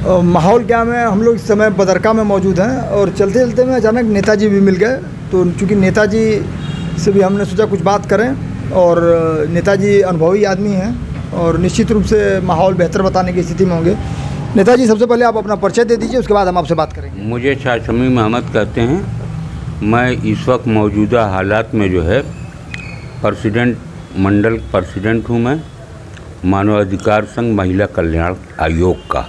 माहौल क्या में हम लोग इस समय बदरका में मौजूद हैं और चलते चलते में अचानक नेताजी भी मिल गए। तो चूँकि नेताजी से भी हमने सोचा कुछ बात करें और नेताजी अनुभवी आदमी हैं और निश्चित रूप से माहौल बेहतर बताने की स्थिति में होंगे। नेताजी, सबसे पहले आप अपना परिचय दे दीजिए, उसके बाद हम आपसे बात करेंगे। मुझे शाह शमीम अहमद कहते हैं। मैं इस वक्त मौजूदा हालात में जो है प्रेसिडेंट, मंडल प्रेसिडेंट हूँ। मैं मानवाधिकार संघ महिला कल्याण आयोग का।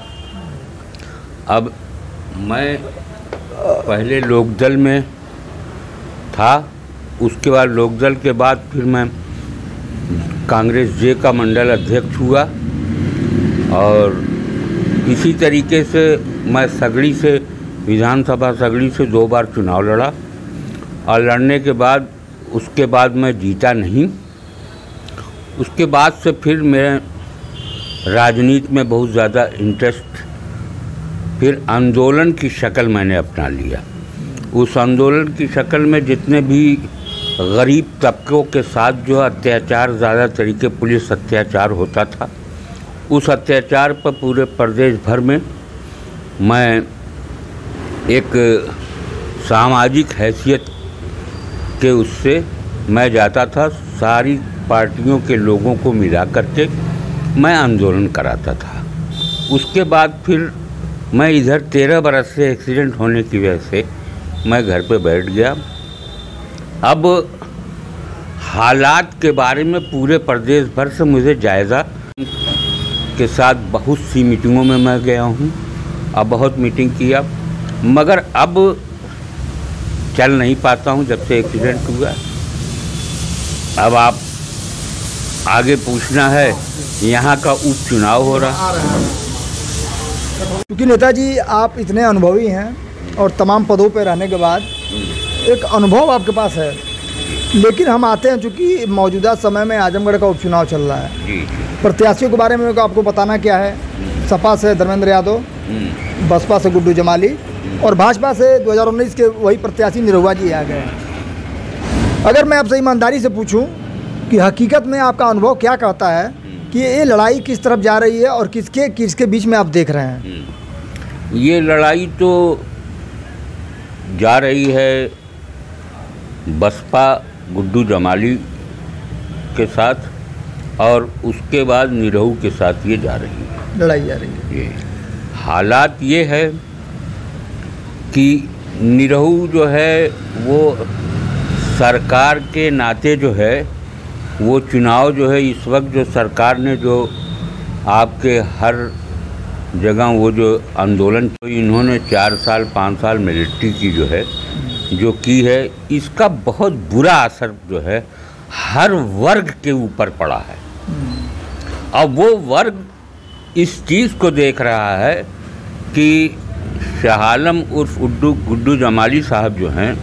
अब मैं पहले लोकदल में था, उसके बाद लोकदल के बाद फिर मैं कांग्रेस जे का मंडल अध्यक्ष हुआ और इसी तरीके से मैं सगड़ी से, विधानसभा सगड़ी से 2 बार चुनाव लड़ा और लड़ने के बाद उसके बाद मैं जीता नहीं। उसके बाद से फिर मेरे राजनीति में बहुत ज़्यादा इंटरेस्ट, फिर आंदोलन की शक्ल मैंने अपना लिया। उस आंदोलन की शक्ल में जितने भी गरीब तबकों के साथ जो अत्याचार, ज़्यादा तरीके पुलिस अत्याचार होता था, उस अत्याचार पर पूरे प्रदेश भर में मैं एक सामाजिक हैसियत के उससे मैं जाता था। सारी पार्टियों के लोगों को मिला करके मैं आंदोलन कराता था। उसके बाद फिर मैं इधर 13 बरस से एक्सीडेंट होने की वजह से मैं घर पे बैठ गया। अब हालात के बारे में पूरे प्रदेश भर से मुझे जायज़ा के साथ बहुत सी मीटिंगों में मैं गया हूँ। अब बहुत मीटिंग किया, मगर अब चल नहीं पाता हूँ जब से एक्सीडेंट हुआ। अब आप आगे पूछना है, यहाँ का उपचुनाव हो रहा है। क्योंकि नेताजी आप इतने अनुभवी हैं और तमाम पदों पर रहने के बाद एक अनुभव आपके पास है, लेकिन हम आते हैं चूँकि मौजूदा समय में आजमगढ़ का उपचुनाव चल रहा है। प्रत्याशियों के बारे में आपको बताना क्या है? सपा से धर्मेंद्र यादव, बसपा से गुड्डू जमाली और भाजपा से 2019 के वही प्रत्याशी निरहुआ जी आ गए हैं। अगर मैं आपसे ईमानदारी से पूछूं कि हकीकत में आपका अनुभव क्या कहता है कि ये लड़ाई किस तरफ जा रही है और किसके बीच में आप देख रहे हैं? ये लड़ाई तो जा रही है बसपा गुड्डू जमाली के साथ और उसके बाद निरहू के साथ ये जा रही है, लड़ाई जा रही है। ये हालात ये है कि निरहू जो है वो सरकार के नाते जो है वो चुनाव जो है इस वक्त जो सरकार ने जो आपके हर जगह वो जो आंदोलन, तो इन्होंने 4 साल 5 साल मिलिट्री की जो है जो की है, इसका बहुत बुरा असर जो है हर वर्ग के ऊपर पड़ा है। अब वो वर्ग इस चीज़ को देख रहा है कि शाह आलम उर्फ गुड्डू जमाली साहब जो हैं,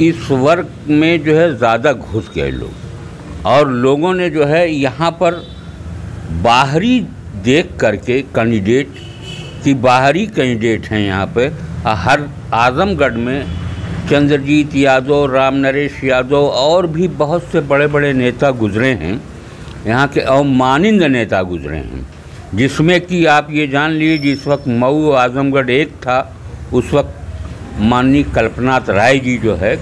इस वर्ग में जो है ज़्यादा घुस गए लोग और लोगों ने जो है यहाँ पर बाहरी देख करके कैंडिडेट कि बाहरी कैंडिडेट हैं यहाँ पे। हर आजमगढ़ में चंद्रजीत यादव, राम नरेश यादव और भी बहुत से बड़े बड़े नेता गुजरे हैं यहाँ के, अवमानिंद नेता गुजरे हैं, जिसमें कि आप ये जान लीजिए जिस वक्त मऊ आजमगढ़ एक था उस वक्त माननीय कल्पनाथ राय जी जो है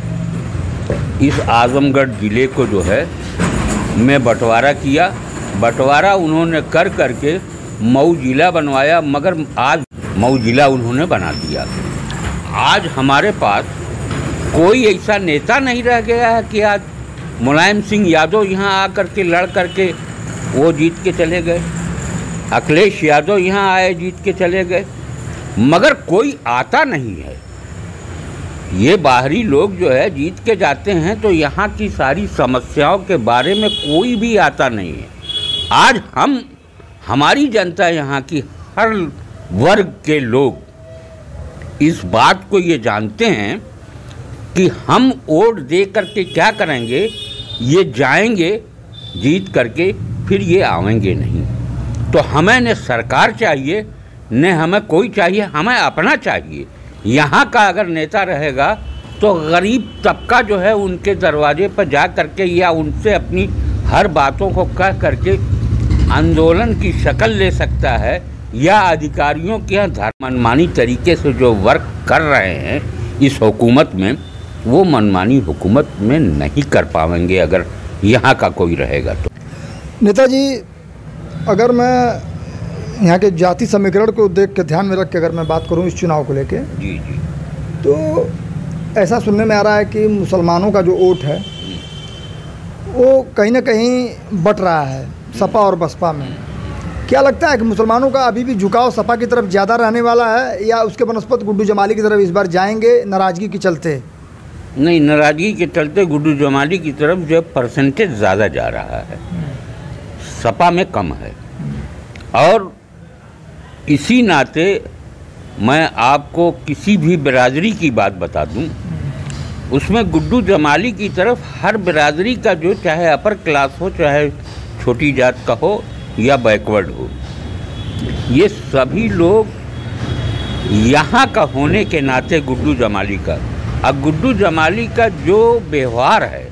इस आजमगढ़ ज़िले को जो है में बंटवारा किया। बंटवारा उन्होंने कर करके मऊ जिला बनवाया, मगर आज मऊ जिला उन्होंने बना दिया। आज हमारे पास कोई ऐसा नेता नहीं रह गया है कि आज मुलायम सिंह यादव यहाँ आकर के लड़ करके वो जीत के चले गए, अखिलेश यादव यहाँ आए जीत के चले गए, मगर कोई आता नहीं है। ये बाहरी लोग जो है जीत के जाते हैं तो यहाँ की सारी समस्याओं के बारे में कोई भी आता नहीं है। आज हमारी जनता यहाँ की हर वर्ग के लोग इस बात को ये जानते हैं कि हम वोट दे करके क्या करेंगे, ये जाएंगे जीत करके फिर ये आवेंगे नहीं। तो हमें न सरकार चाहिए न हमें कोई चाहिए, हमें अपना चाहिए। यहाँ का अगर नेता रहेगा तो गरीब तबका जो है उनके दरवाजे पर जा करके या उनसे अपनी हर बातों को कह करके आंदोलन की शक्ल ले सकता है या अधिकारियों के यहाँ मनमानी तरीके से जो वर्क कर रहे हैं इस हुकूमत में, वो मनमानी हुकूमत में नहीं कर पाएंगे अगर यहाँ का कोई रहेगा तो। नेताजी, अगर मैं यहाँ के जाति समीकरण को देख के ध्यान में रख के अगर मैं बात करूँ इस चुनाव को लेके, जी जी, तो ऐसा सुनने में आ रहा है कि मुसलमानों का जो वोट है वो कहीं ना कहीं बट रहा है सपा और बसपा में। क्या लगता है कि मुसलमानों का अभी भी झुकाव सपा की तरफ ज़्यादा रहने वाला है, या उसके बनस्पत गुड्डू जमाली की तरफ इस बार जाएंगे नाराज़गी के चलते? नहीं, नाराज़गी के चलते गुड्डू जमाली की तरफ जो परसेंटेज ज़्यादा जा रहा है, सपा में कम है। और इसी नाते मैं आपको किसी भी बिरादरी की बात बता दूं, उसमें गुड्डू जमाली की तरफ हर बिरादरी का जो, चाहे अपर क्लास हो, चाहे छोटी जात का हो या बैकवर्ड हो, ये सभी लोग यहाँ का होने के नाते गुड्डू जमाली का, अब गुड्डू जमाली का जो व्यवहार है,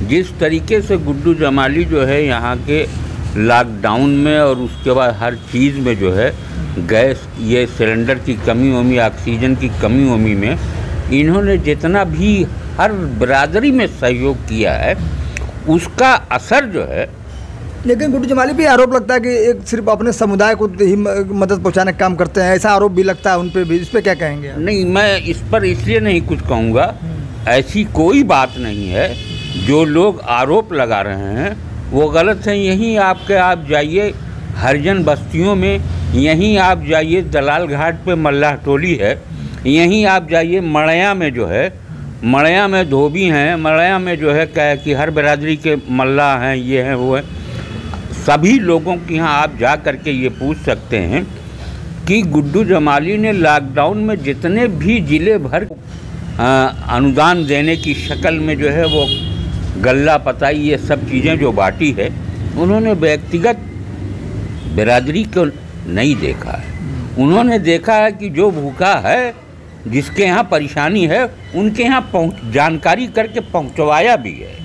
जिस तरीके से गुड्डू जमाली जो है यहाँ के लॉकडाउन में और उसके बाद हर चीज़ में जो है गैस, ये सिलेंडर की कमी वमी, ऑक्सीजन की कमी वमी में इन्होंने जितना भी हर बिरादरी में सहयोग किया है, उसका असर जो है। लेकिन गुड्डू जमाली भी आरोप लगता है कि एक सिर्फ अपने समुदाय को ही मदद पहुंचाने का काम करते हैं, ऐसा आरोप भी लगता है उन पे भी। इस पे क्या कहेंगे? नहीं, मैं इस पर इसलिए नहीं कुछ कहूँगा, ऐसी कोई बात नहीं है। जो लोग आरोप लगा रहे हैं वो गलत हैं। यहीं आप जाइए हरिजन बस्तियों में, यहीं आप जाइए दलाल घाट पे मल्लाह टोली है, यहीं आप जाइए मड़ैया में जो है, मड़ैया में धोबी हैं, मड़ैया में जो है क्या है कि हर बिरादरी के मल्लाह हैं, ये हैं वो हैं। सभी लोगों के यहाँ आप जा कर के ये पूछ सकते हैं कि गुड्डू जमाली ने लॉकडाउन में जितने भी ज़िले भर अनुदान देने की शक्ल में जो है वो गल्ला पताई, ये सब चीज़ें जो बांटी है, उन्होंने व्यक्तिगत बिरादरी को नहीं देखा है। उन्होंने देखा है कि जो भूखा है, जिसके यहाँ परेशानी है, उनके यहाँ जानकारी करके पहुँचवाया भी है।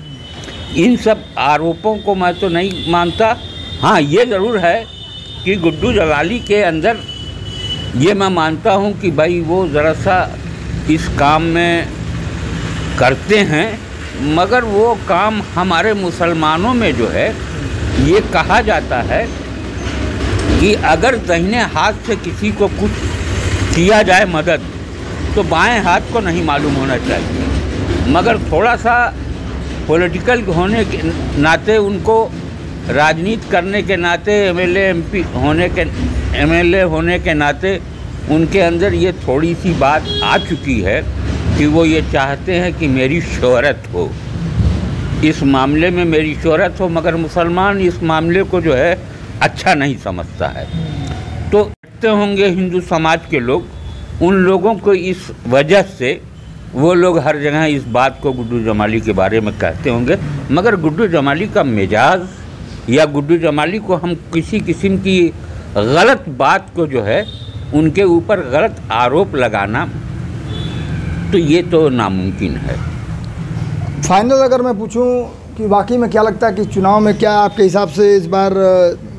इन सब आरोपों को मैं तो नहीं मानता। हाँ, ये ज़रूर है कि गुड्डू जमाली के अंदर ये मैं मानता हूँ कि भाई वो ज़रा सा इस काम में करते हैं, मगर वो काम हमारे मुसलमानों में जो है ये कहा जाता है कि अगर दाहिने हाथ से किसी को कुछ किया जाए मदद, तो बाएं हाथ को नहीं मालूम होना चाहिए। मगर थोड़ा सा पॉलिटिकल होने के नाते, उनको राजनीति करने के नाते, एमएलए होने के नाते उनके अंदर ये थोड़ी सी बात आ चुकी है कि वो ये चाहते हैं कि मेरी शोहरत हो, इस मामले में मेरी शोहरत हो। मगर मुसलमान इस मामले को जो है अच्छा नहीं समझता है। तो कहते होंगे हिंदू समाज के लोग, उन लोगों को इस वजह से वो लोग हर जगह इस बात को गुड्डू जमाली के बारे में कहते होंगे। मगर गुड्डू जमाली का मिजाज या गुड्डू जमाली को हम किसी किस्म की गलत बात को जो है उनके ऊपर गलत आरोप लगाना, तो ये तो नामुमकिन है। फाइनल अगर मैं पूछूं कि वाकई में क्या लगता है कि चुनाव में क्या आपके हिसाब से इस बार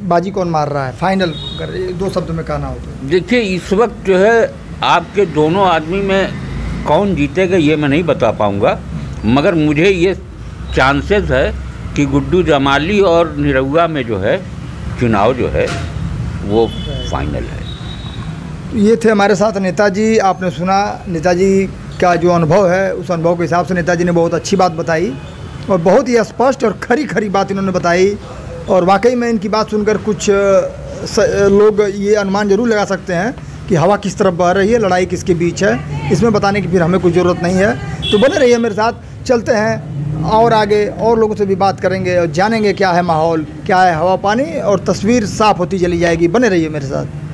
बाजी कौन मार रहा है? फाइनल अगर दो शब्द में कहना हो तो। देखिए, इस वक्त जो है आपके दोनों आदमी में कौन जीतेगा ये मैं नहीं बता पाऊँगा, मगर मुझे ये चांसेस है कि गुड्डू जमाली और निरहुआ में जो है चुनाव जो है वो फाइनल है। ये थे हमारे साथ नेताजी। आपने सुना नेताजी का जो अनुभव है, उस अनुभव के हिसाब से नेताजी ने बहुत अच्छी बात बताई और बहुत ही स्पष्ट और खरी खरी बात इन्होंने बताई। और वाकई में इनकी बात सुनकर कुछ लोग ये अनुमान जरूर लगा सकते हैं कि हवा किस तरफ बह रही है, लड़ाई किसके बीच है। इसमें बताने की फिर हमें कोई ज़रूरत नहीं है। तो बने रहिए मेरे साथ, चलते हैं और आगे और लोगों से भी बात करेंगे और जानेंगे क्या है माहौल, क्या है हवा पानी, और तस्वीर साफ होती चली जाएगी। बने रहिए मेरे साथ।